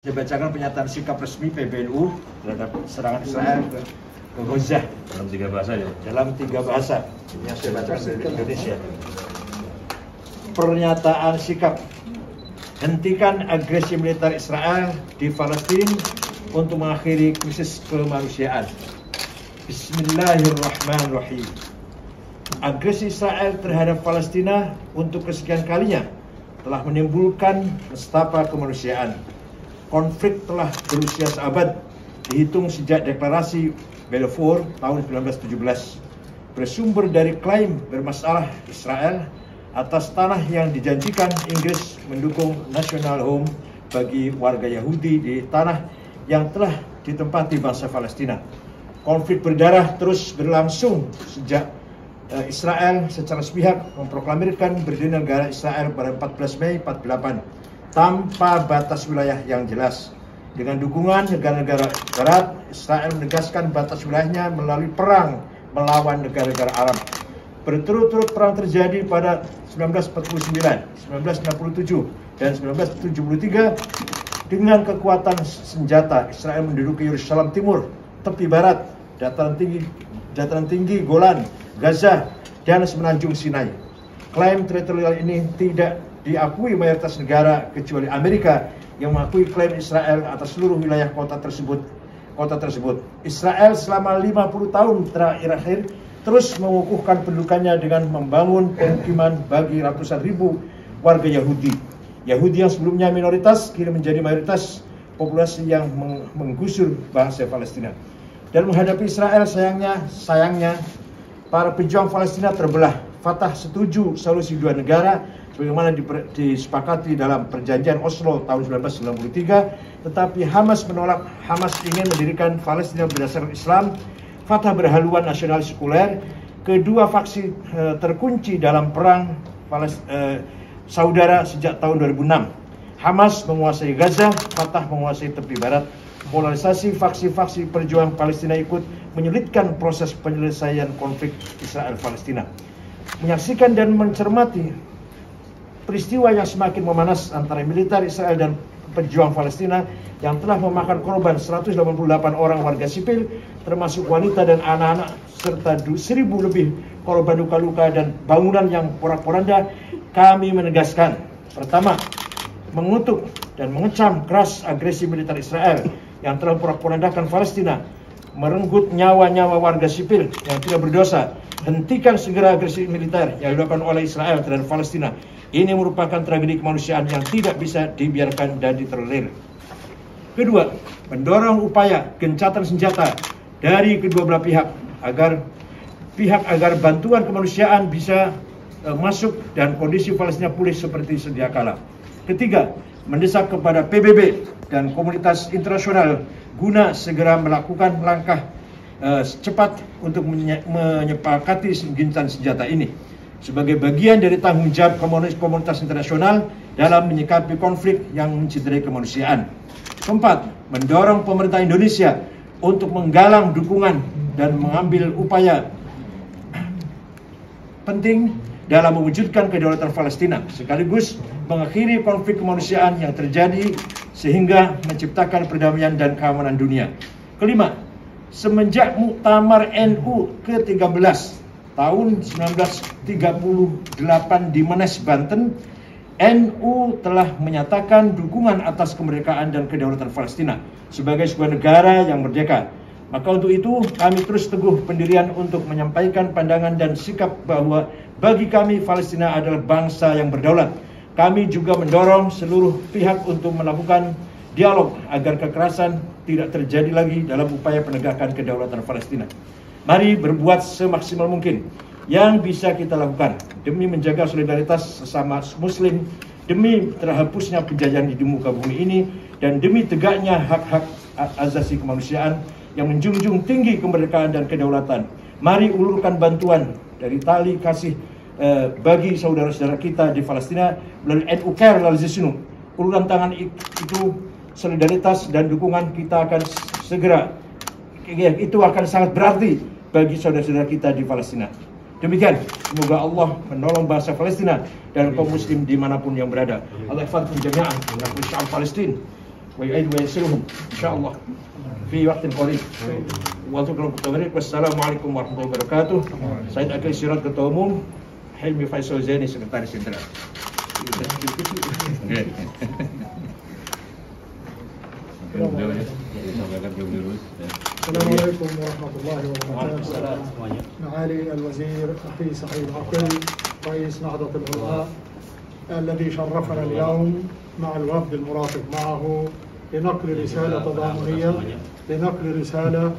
Saya bacakan pernyataan sikap resmi PBNU terhadap serangan Israel ke Gaza dalam 3 bahasa ya. dalam 3 bahasa yang saya bacakan dari Indonesia. Pernyataan sikap: hentikan agresi militer Israel di Palestina untuk mengakhiri krisis kemanusiaan. Bismillahirrahmanirrahim. Agresi Israel terhadap Palestina untuk kesekian kalinya telah menimbulkan nestapa kemanusiaan. Konflik telah berusia seabad, dihitung sejak deklarasi Balfour tahun 1917, bersumber dari klaim bermasalah Israel atas tanah yang dijanjikan Inggris mendukung national home bagi warga Yahudi di tanah yang telah ditempati bangsa Palestina. Konflik berdarah terus berlangsung sejak Israel secara sepihak memproklamirkan berdirinya negara Israel pada 14 Mei 48 tanpa batas wilayah yang jelas. Dengan dukungan negara-negara Barat, Israel menegaskan batas wilayahnya melalui perang melawan negara-negara Arab. Berturut-turut perang terjadi pada 1949, 1967, dan 1973. Dengan kekuatan senjata, Israel menduduki Yerusalem Timur, tepi barat, dataran tinggi Golan, Gaza, dan semenanjung Sinai. Klaim teritorial ini tidak diakui mayoritas negara kecuali Amerika yang mengakui klaim Israel atas seluruh wilayah kota tersebut. Israel selama 50 tahun terakhir terus mengukuhkan pendudukannya dengan membangun pemukiman bagi ratusan ribu warga Yahudi. Yahudi yang sebelumnya minoritas kini menjadi mayoritas populasi yang menggusur bangsa Palestina. Dan menghadapi Israel, sayangnya para pejuang Palestina terbelah. Fatah setuju solusi 2 negara sebagaimana disepakati dalam perjanjian Oslo tahun 1993, tetapi Hamas menolak. Hamas ingin mendirikan Palestina berdasarkan Islam. Fatah berhaluan nasionalis sekuler. Kedua faksi terkunci dalam perang saudara sejak tahun 2006. Hamas menguasai Gaza, Fatah menguasai tepi barat. Polarisasi faksi-faksi perjuang Palestina ikut menyulitkan proses penyelesaian konflik Israel-Palestina. Menyaksikan dan mencermati peristiwa yang semakin memanas antara militer Israel dan pejuang Palestina yang telah memakan korban 188 orang warga sipil, termasuk wanita dan anak-anak, serta 1.000 lebih korban luka-luka dan bangunan yang porak-poranda, kami menegaskan: pertama, mengutuk dan mengecam keras agresi militer Israel yang telah porak-porandakan Palestina, merenggut nyawa-nyawa warga sipil yang tidak berdosa. Hentikan segera agresi militer yang dilakukan oleh Israel terhadap Palestina. Ini merupakan tragedi kemanusiaan yang tidak bisa dibiarkan dan ditolerir. Kedua, mendorong upaya gencatan senjata dari kedua belah pihak agar bantuan kemanusiaan bisa masuk dan kondisi Palestina pulih seperti sedia kala. Ketiga, mendesak kepada PBB dan komunitas internasional guna segera melakukan langkah cepat untuk menyepakati gencatan senjata ini sebagai bagian dari tanggung jawab komunitas internasional dalam menyikapi konflik yang mencederai kemanusiaan. Keempat, mendorong pemerintah Indonesia untuk menggalang dukungan dan mengambil upaya penting dalam mewujudkan kedaulatan Palestina, sekaligus mengakhiri konflik kemanusiaan yang terjadi sehingga menciptakan perdamaian dan keamanan dunia. Kelima, semenjak Muktamar NU ke-13 tahun 1938 di Menes, Banten, NU telah menyatakan dukungan atas kemerdekaan dan kedaulatan Palestina sebagai sebuah negara yang merdeka. Maka untuk itu kami terus teguh pendirian untuk menyampaikan pandangan dan sikap bahwa bagi kami Palestina adalah bangsa yang berdaulat. Kami juga mendorong seluruh pihak untuk melakukan dialog agar kekerasan tidak terjadi lagi dalam upaya penegakan kedaulatan Palestina. Mari berbuat semaksimal mungkin yang bisa kita lakukan demi menjaga solidaritas sesama Muslim, demi terhapusnya penjajahan di muka bumi ini, dan demi tegaknya hak-hak asasi kemanusiaan yang menjunjung tinggi kemerdekaan dan kedaulatan. Mari ulurkan bantuan dari tali kasih bagi saudara-saudara kita di Palestina melalui NU Care Lalzisnu. Uluran tangan itu, solidaritas dan dukungan kita akan segera, itu akan sangat berarti bagi saudara-saudara kita di Palestina. Demikian, semoga Allah menolong bangsa Palestina dan kaum muslim dimanapun yang berada. Allah yahfadhum jami'an wa sya'ab Palestin ويعيد وينصرهم إن شاء الله في وقت قريب. Wassalamualaikum warahmatullahi wabarakatuh. Said Akil Siraj Ketua Umum, Hilmi Faisal Zaini Sekretaris Jenderal. Assalamualaikum warahmatullahi wabarakatuh. معالي الوزير أخي سعيد عقل رئيس نهضة العلماء الذي شرفنا اليوم مع الوفد المرافق معه لنقل رسالة تضامنية، لنقل رسالة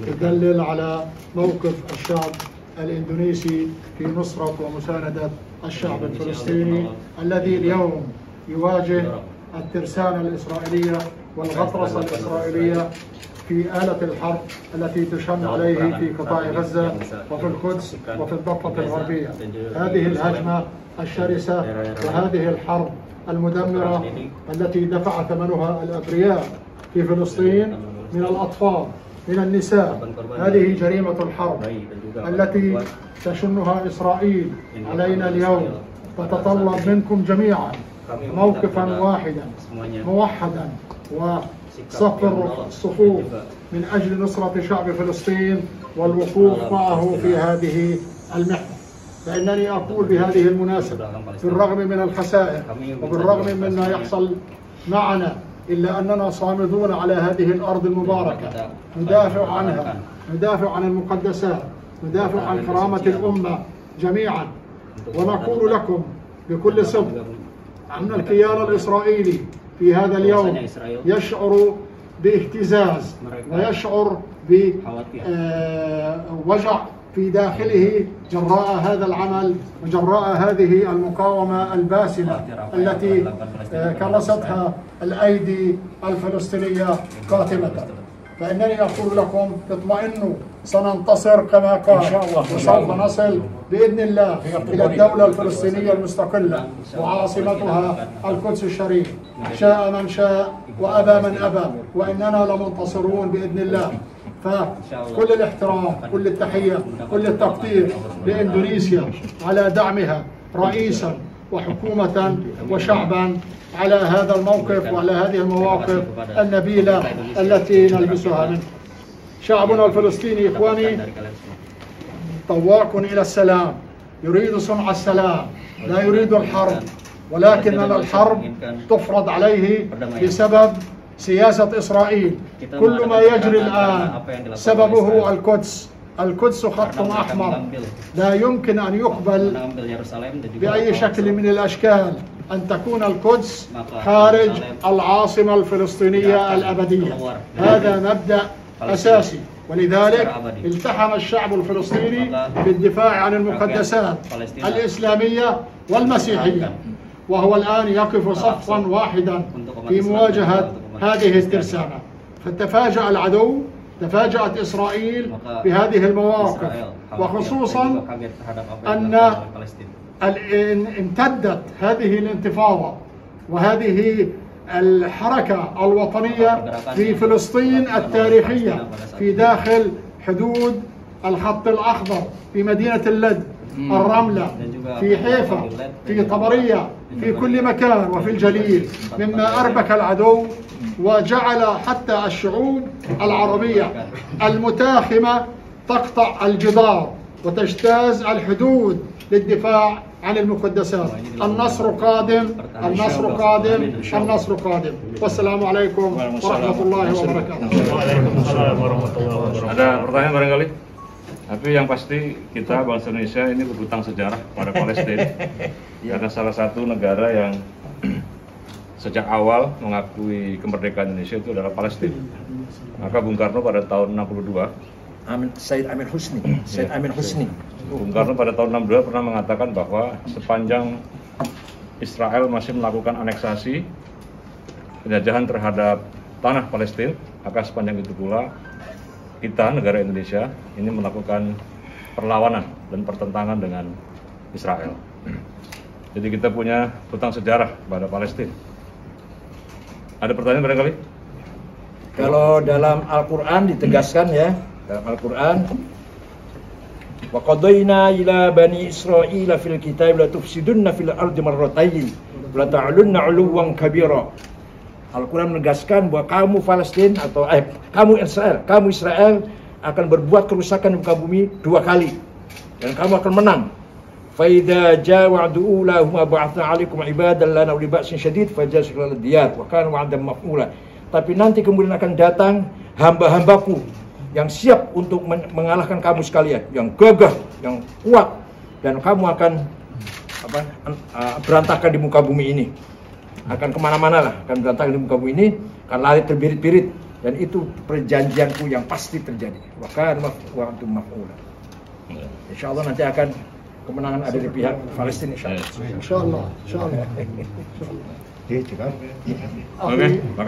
تدلل على موقف الشعب الإندونيسي في نصرة ومساندة الشعب الفلسطيني الذي اليوم يواجه الترسانة الإسرائيلية والغطرسة الإسرائيلية في آلة الحرب التي تشن عليه في قطاع غزة وفي القدس وفي الضفة الغربية. هذه الهجمة الشرسة وهذه الحرب المدمرة التي دفع ثمنها الأبرياء في فلسطين من الأطفال من النساء، هذه جريمة الحرب التي تشنها إسرائيل علينا اليوم. تتطلب منكم جميعا موقفا واحدا موحدا وصف الصفوف من أجل نصرة شعب فلسطين والوقوف معه في هذه المحنة. فإنني أقول بهذه المناسبة بالرغم من الخسائر وبالرغم مما يحصل معنا إلا أننا صامدون على هذه الأرض المباركة، ندافع عنها، ندافع عن المقدسات، ندافع عن كرامة الأمة جميعا. ونقول لكم بكل صدق أن الكيان الإسرائيلي في هذا اليوم يشعر باهتزاز ويشعر بوجع في داخله جراء هذا العمل وجراء هذه المقاومة الباسلة التي كرستها الأيدي الفلسطينية قاتمة. فإنني أقول لكم اطمئنوا، سننتصر كما قال، وسوف نصل بإذن الله إلى الدولة الفلسطينية المستقلة وعاصمتها القدس الشريف، شاء من شاء وأبى من أبى، وإننا لمنتصرون بإذن الله. فكل الاحترام، كل التحية، كل التقدير لإندونيسيا على دعمها رئيسا وحكومة وشعبا على هذا الموقف وعلى هذه المواقف النبيلة التي نلبسها منه. شعبنا الفلسطيني إخواني طواق إلى السلام، يريد صنع السلام، لا يريد الحرب، ولكن الحرب تفرض عليه بسبب سياسة إسرائيل. كل ما يجري الآن سببه القدس. القدس خط أحمر لا يمكن أن يقبل بأي شكل من الأشكال أن تكون القدس خارج العاصمة الفلسطينية الأبدية. هذا مبدأ أساسي، ولذلك التحم الشعب الفلسطيني بالدفاع عن المقدسات الإسلامية والمسيحية، وهو الآن يقف صفا واحدا في مواجهة هذه الترسانة. فتفاجأ العدو، تفاجأت إسرائيل بهذه المواقف، وخصوصا أن امتدت هذه الانتفاضة وهذه الحركة الوطنية في فلسطين التاريخية في داخل حدود الخط الأخضر، في مدينة اللد، الرملة، في حيفا، في طبرية، في كل مكان، وفي الجليل، مما أربك العدو وجعل حتى الشعوب العربية المتاخمة تقطع الجدار وتجتاز الحدود للدفاع عن المقدسات. النصر قادم، النصر قادم، النصر قادم. والسلام عليكم ورحمة الله وبركاته. Ada pertanyaan barangkali? Tapi yang pasti kita bangsa Indonesia ini berhutang sejarah pada Palestina karena salah satu negara yang sejak awal mengakui kemerdekaan Indonesia itu adalah Palestina. Maka Bung Karno pada tahun 62, Said Amin Husni. Bung Karno pada tahun 62 pernah mengatakan bahwa sepanjang Israel masih melakukan aneksasi penjajahan terhadap tanah Palestina, maka sepanjang itu pula kita, negara Indonesia, ini melakukan perlawanan dan pertentangan dengan Israel. Jadi kita punya hutang sejarah pada Palestina. Ada pertanyaan barangkali? Kalau dalam Al-Quran ditegaskan ya, dalam Al-Quran, wa qadayna ila bani Israila fil kitab la tufsidunna fil ardi marratayn wa la ta'lunna 'uluwan kabira. Al-Quran menegaskan bahwa kamu Palestina atau kamu Israel akan berbuat kerusakan di muka bumi 2 kali dan kamu akan menang. Faida jaa wa'du ulahuma ba'athna 'alaikum 'ibadan lana uli ba'sin syadid fajazul diyar wa kana wa'dan maf'ula. Tapi nanti kemudian akan datang hamba-hambaku yang siap untuk mengalahkan kamu sekalian, yang gagah, yang kuat, dan kamu akan berantakan di muka bumi ini. Akan kemana-mana lah, akan berantakan di muka bumi ini, akan lari terbirit-birit, dan itu perjanjianku yang pasti terjadi. Wa kana wa'dan maf'ula. Insyaallah nanti akan kemenangan ada di pihak Palestina, insyaallah. Insyaallah, insyaallah. Oke, makasih.